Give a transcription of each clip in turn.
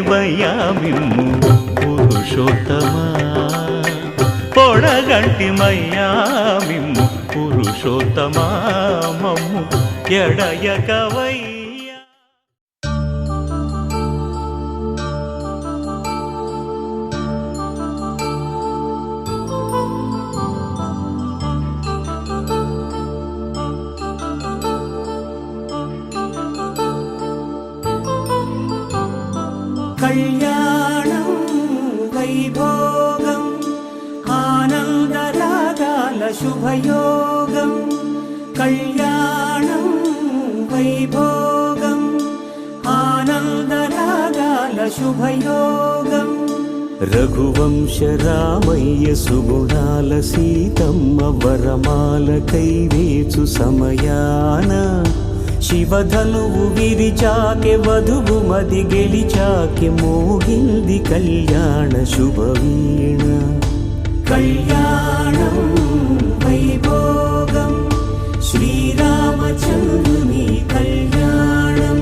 పొడగంటివయ్యా మిమ్ము పురుషోత్తమా పొడగంటిమయ్యా మిమ్ము పురుషోత్తమా మమ్ము ఎడయకవయ్యా. కళ్యాణం వైభోగం ఆనందరాగాల శుభయోగం. కళ్యాణం వైభోగం ఆనందరాగాల శుభయోగం. రఘువంశ రామయ్య సుగుణాల సీతమ్మ వరమాల కైవేచు సమయాన శివధనువు విరిచాకె వధువు మది గెలిచాకె మోగింది కళ్యాణ శుభవీణ. కళ్యాణం వైభోగం శ్రీరామచంద్రుని కళ్యాణం.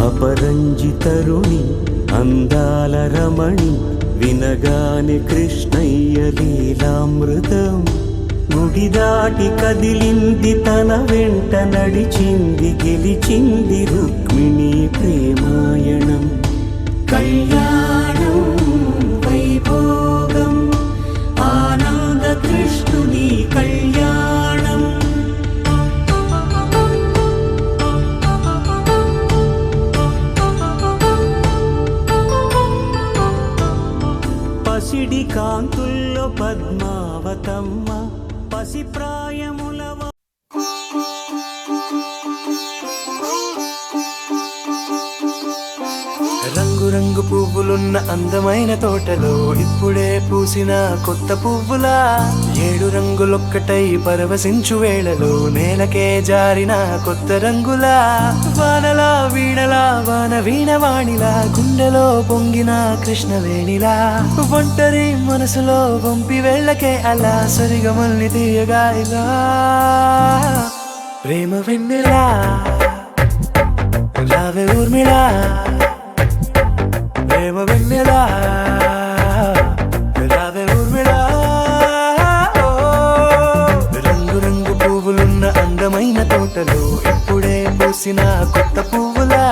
అపరంజి తరుణి అందాల రమణి వినగానే కృష్ణయ్య లీలామృతం. గుడి దాటి కదిలింది తన వెంట నడిచింది గెలిచింది రుక్మిణి ప్రేమాయణం. కళ్యాణం వైభోగం ఆనంద కృష్ణుని కళ్యాణం. పసిడి కాంతుల్లో పద్మావతమ్మ పసిప్రాయముల రంగు పువ్వులున్న అందమైన తోటలో ఇప్పుడే పూసిన కొత్త పువ్వులా 7 రంగులొక్కటై పరవశించు వేళలో నేలకే జారిన కొత్త రంగులా వానలా వీణలా వాన వీణవాణిలా గుండెలో పొంగిన కృష్ణవేణిలా ఒంటరి మనసులో వంపి వెళ్ళకే అలా సరిగమల్ని తీయగా ఇలా ప్రేమ వెన్నెలా రావే ఊర్మిళా ప్రేమ వెన్నెలా రావే ఊర్మిళా. రంగు రంగు పువ్వులున్న అందమైన తోటలో ఇప్పుడే పూసిన కొత్త పువ్వులా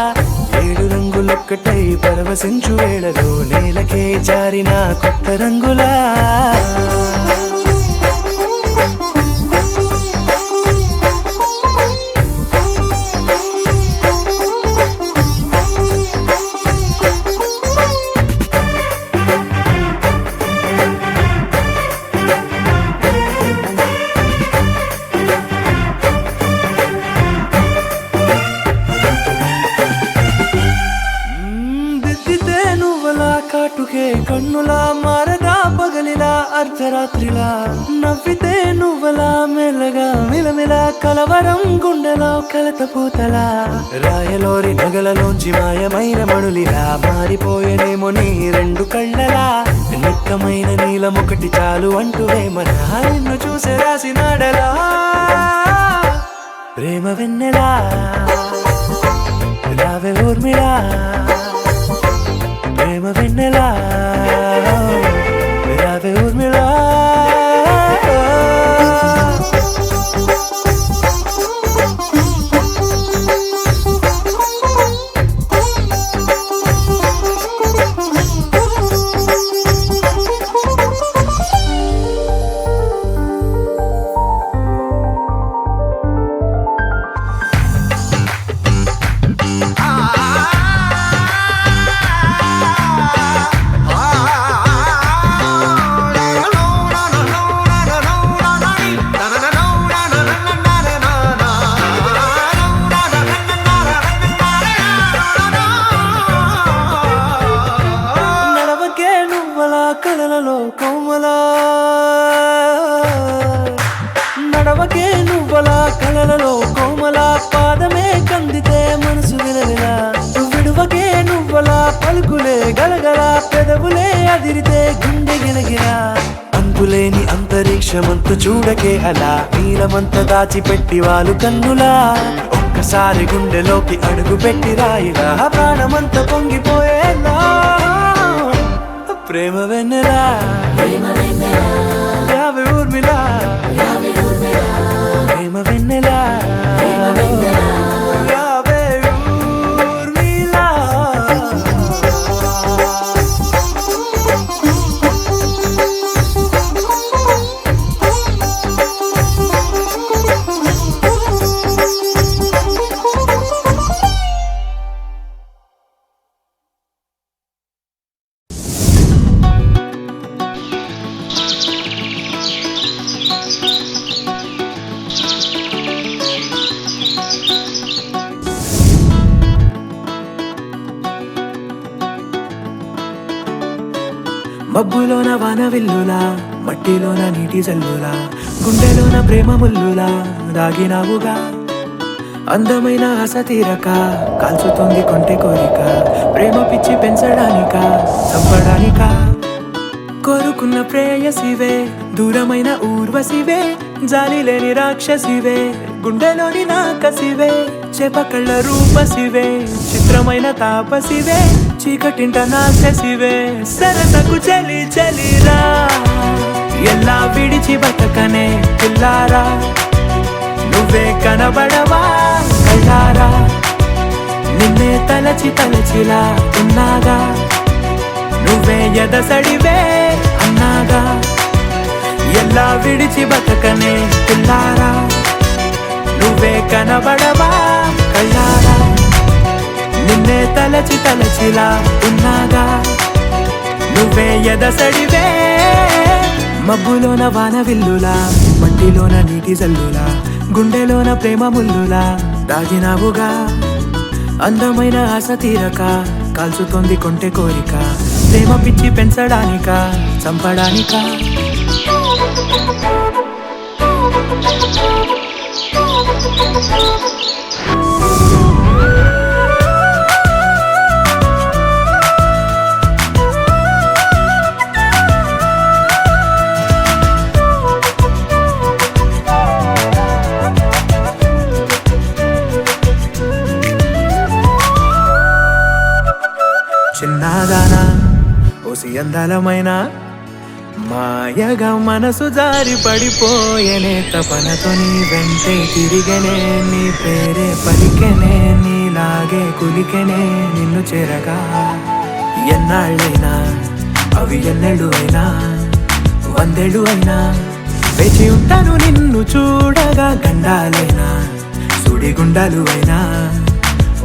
7 రంగులొక్కటై పరవశించు వేళలో నేలకే జారిన కొత్త రంగులా. కాటుకే కన్నులా మారదా పగలిలా అర్ధరాత్రిలా నవ్వితే నువ్వలా మెల్లగా మిలమిలా కలవరం గుండెలో కలత పూతలా రాయలోరి నగలలోంచి మాయమైన మణులిలా మారిపోయేనేమో నీ 2 కళ్ళలా నిక్కమైన నీలమొకటి చాలు అంటూ వేమనా నిన్ను చూసే రాసినాడలా ప్రేమ వెన్నెలా రావే ఊర్మిళా ప్రేమ వెన్నెలా రావే ఊర్మిళా. కలలలో కోమలా నడవకే నువ్వలా కలలలో కోమలా పాదమే కందితే మనసు విలవిలా విడువకే నువ్వలా పలుకులే గలగల పెదవులే అదిరితే గుండె గిలగిలా అంతులేని అంతరిక్ష నిమిషమంతు చూడకే అలా నీలమంత దాచిపెట్టి వాళ్ళు కన్నులా ఒక్కసారి గుండెలోకి అడుగు పెట్టి రాయిలా ప్రాణమంత పొంగిపోయేలా ప్రేమ వెన్నెలా యావే ఊర్మిలా ప్రేమ వెన్నెలా యావే ఊర్మిళ. మబ్బులోన వానవిల్లులా మట్టిలోన నీటి జల్లులా గుండెలోన ప్రేమ ముల్లులా దాగినావుగా అందమైన ఆశ తీరక కాల్చుతోంది కొంటె కోరిక ప్రేమ పిచ్చి పెంచడానిక చంపడానిక కోరుకున్న ప్రేయసివే దూరమైన ఊర్వశివే జాలి లేని రాక్షసివే గుండెలోని నాకసివే చేపకళ్ళ రూపసివే చిత్రమైన తాపసివే చీకటింట నాశసివే సరసకు చలి చలిరా ఎలా విడిచి బతకనే పిల్లారా నువ్వే కనబడవా కళ్ళారా నిన్నే తలచి తలచిలా ఉన్నాగా నువ్వే ఎదసడివే అన్నాగా ఎలా విడిచి బతకనే పిల్లారా నువ్వే కనబడవా కళ్ళారా నిన్నే తలచి తలచిలా ఉన్నాగా నువ్వే ఎదసడివే మబ్బులోన వానవిల్లులా మట్టిలోన నీటి జల్లులా గుండెలోన ప్రేమ ముల్లులా దాగినావుగా అందమైన ఆశ తీరక కాల్చుతోంది కొంటె కోరిక ప్రేమ పిచ్చి పెంచడానిక చంపడానిక చిన్నదానా ఓసి అందలమైన మాయగా మనసు జారి పడిపోయేనే తపనతో నీ వెంటే తిరిగనే నీ పేరే పలికెనే నీలాగే కులికెనే నిన్ను చేరగా ఎన్నాళ్ళైనా అవి ఎన్నెళ్ళు అయినా వందేళ్ళు అయినా వేచి ఉంటాను నిన్ను చూడగా గండాలైనా సుడిగుండాలు అయినా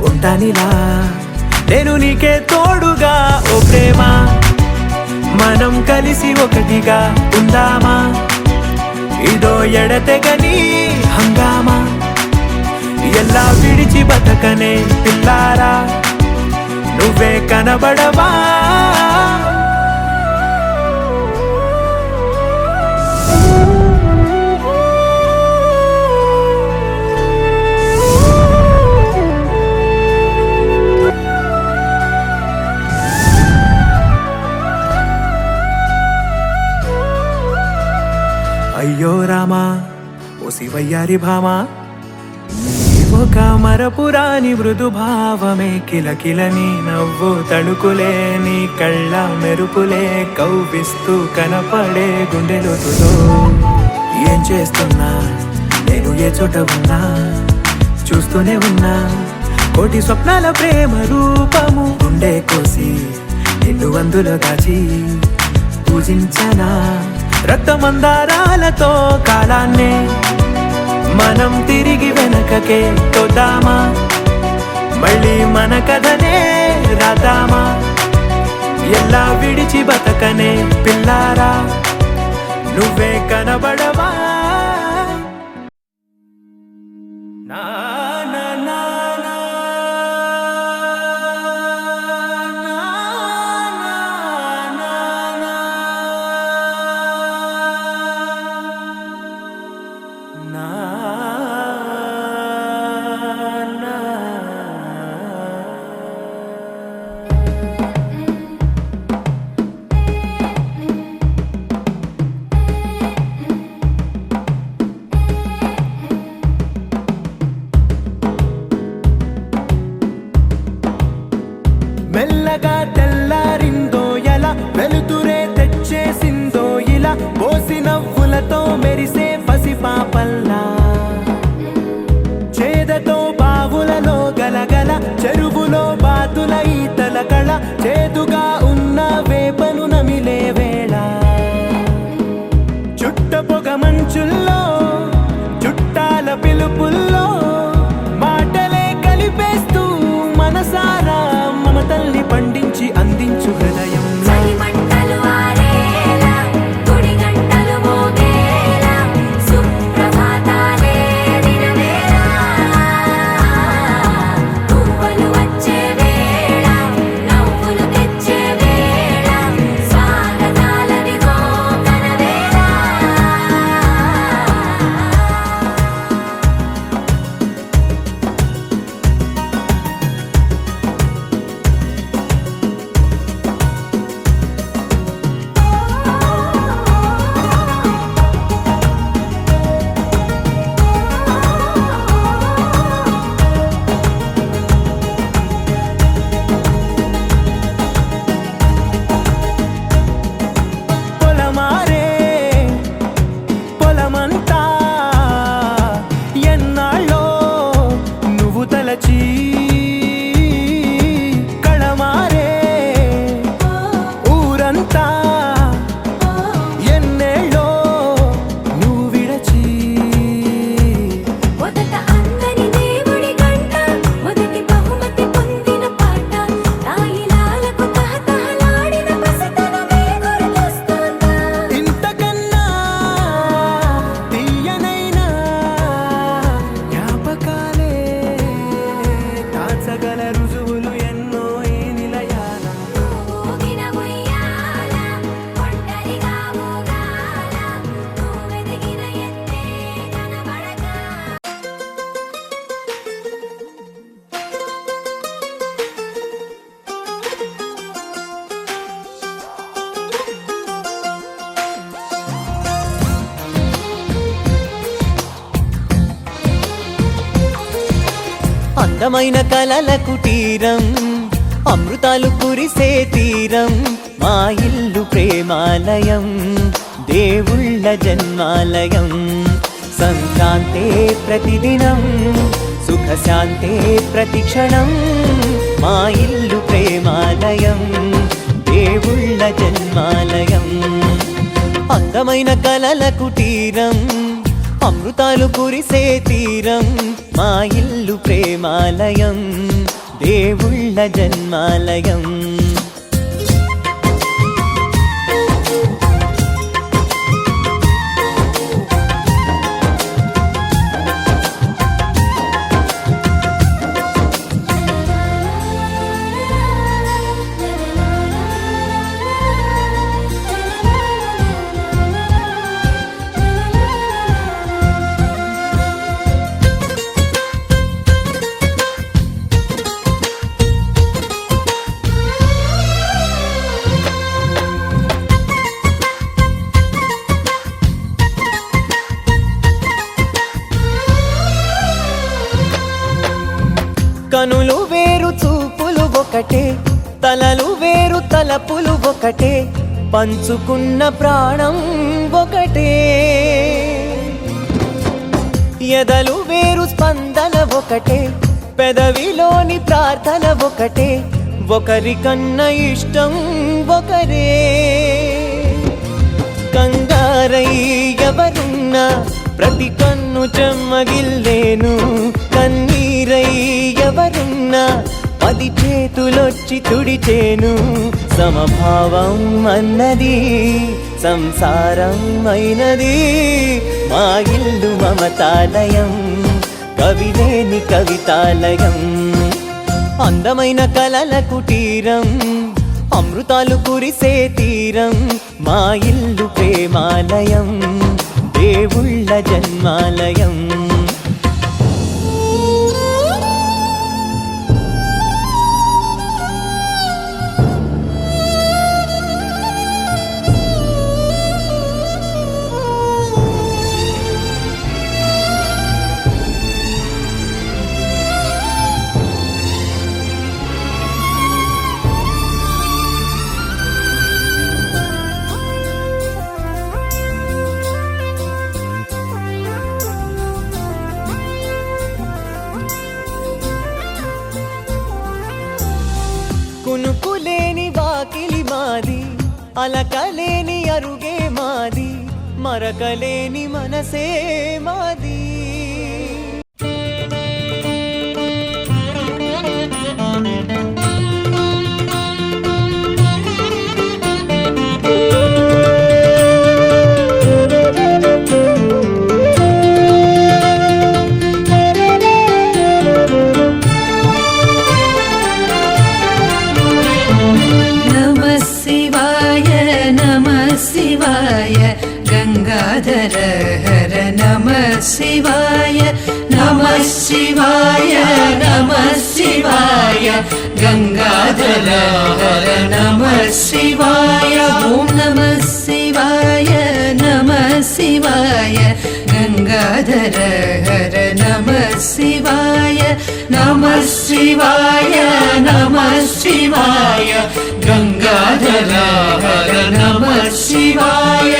ఉంటానిలా నేను నీకే తోడుగా ఓ ప్రేమ మనం కలిసి ఒకటిగా ఉందామా ఇదో ఎడతెగని హంగామా ఎలా విడిచి బతకనే పిల్లారా నువ్వే కనబడవా అయ్యో రామా ఓ శివయ్యారి భామా ఒక మరపురాని మృదు భావమే కిలకిలని నవ్వు తడుకులే నీ కళ్ళ మెరుపులే కవ్విస్తూ కనపడే గుండెలోతులో ఏం చేస్తున్నా నేను ఏ చోట ఉన్నా చూస్తూనే ఉన్నా కోటి స్వప్నాల ప్రేమ రూపము గుండె కోసి నిన్ను అందులో దాచి పూజించనా రక్తమందారాలతో కాలాన్నే మనం తిరిగి వెనకకే తోద్దామా మళ్ళీ మన కథనే రాద్దామా ఎలా విడిచి బతకనే పిల్లారా నువ్వే కనబడవా నా నా నా నా కాతుల ఈతల కళ చేదుగా ఉన్న వేపను నమిలే వేళ చుట్ట పొగ మంచుల్లో చుట్టాల పిలుపుల్లో మాటలే కలిపేస్తూ మనసారా మమతల్ని పండించి అందించు హృదయం చలిమంటలు ఆరేలా గుడి గంటలు మోగేలా సుప్రభాతాలే దినవేళ పువ్వులు వచ్చే వేళ నవ్వులు తెచ్చే వేళ స్వాగతాలనిగో కనవేళ పొలమారే పొలమంతా ఎన్నాళ్ళో నువ్వు తలచి కళమారే ఊరంతా ఎన్నేళ్ళో నువ్వు విడచి మొదట అందని దేవుడి గంట మొదటి బహుమతి పొందిన పాట తాయిలాలకు తహతహలాడిన పసితనమే గుర్తొస్తుందా ఇంతకన్నా తీయనైనా జ్ఞాపకాలే దాచగల రుజువులు ఎన్నో ఈ నిలయాన ఊగిన ఉయ్యాల ఒంటరిగా ఊగాల నువ్వెదిగిన ఎత్తే కనబడక అందమైన కలల కుటీరం అమృతాలు కురిసే తీరం మా ఇల్లు ప్రేమాలయం దేవుళ్ళ జన్మాలయం సంక్రాంతే ప్రతిదినం సుఖశాంతే ప్రతిక్షణం మా ఇల్లు ప్రేమాలయం దేవుళ్ళ జన్మాలయం అందమైన కలల కుటీరం అమృతాలు కురిసే తీరం మా ఇల్లు ప్రేమాలయం దేవుళ్ళ జన్మాలయం కనులు వేరు చూపులు ఒకటే తలలు వేరు తలపులు ఒకటే పంచుకున్న ప్రాణం ఒకటే ఎదలు వేరు స్పందన ఒకటే పెదవిలోని ప్రార్థన ఒకటే ఒకరికన్నా ఇష్టం ఒకరే కంగారై ఎవరున్నా ప్రతి కన్ను చెమ్మగిల్లేను కన్నీరై ఎవరున్నా 10 చేతులొచ్చి తుడిచేను సమభావం అన్నది సంసారం అయినది మా ఇల్లు మమతాలయం కవిలేని కవితాలయం అందమైన కలల కుటీరం అమృతాలు కురిసే తీరం మా ఇల్లు ప్రేమాలయం దేవుళ్ళ జన్మాలయం కునుకులేని వాకిలి మాది, అలకలేని అరుగే మాది, మరకలేని మనసే మాది. శివాయ గంగాధర హర నమ శివాయ నమ శివాయ నమ శివాయ గంగాధర హర నమ శివాయ ఓం నమ శివాయ నమ శివాయ గంగాధర హర నమ శివాయ నమ శివాయ నమ శివాయ గంగాధర హర నమ శివాయ.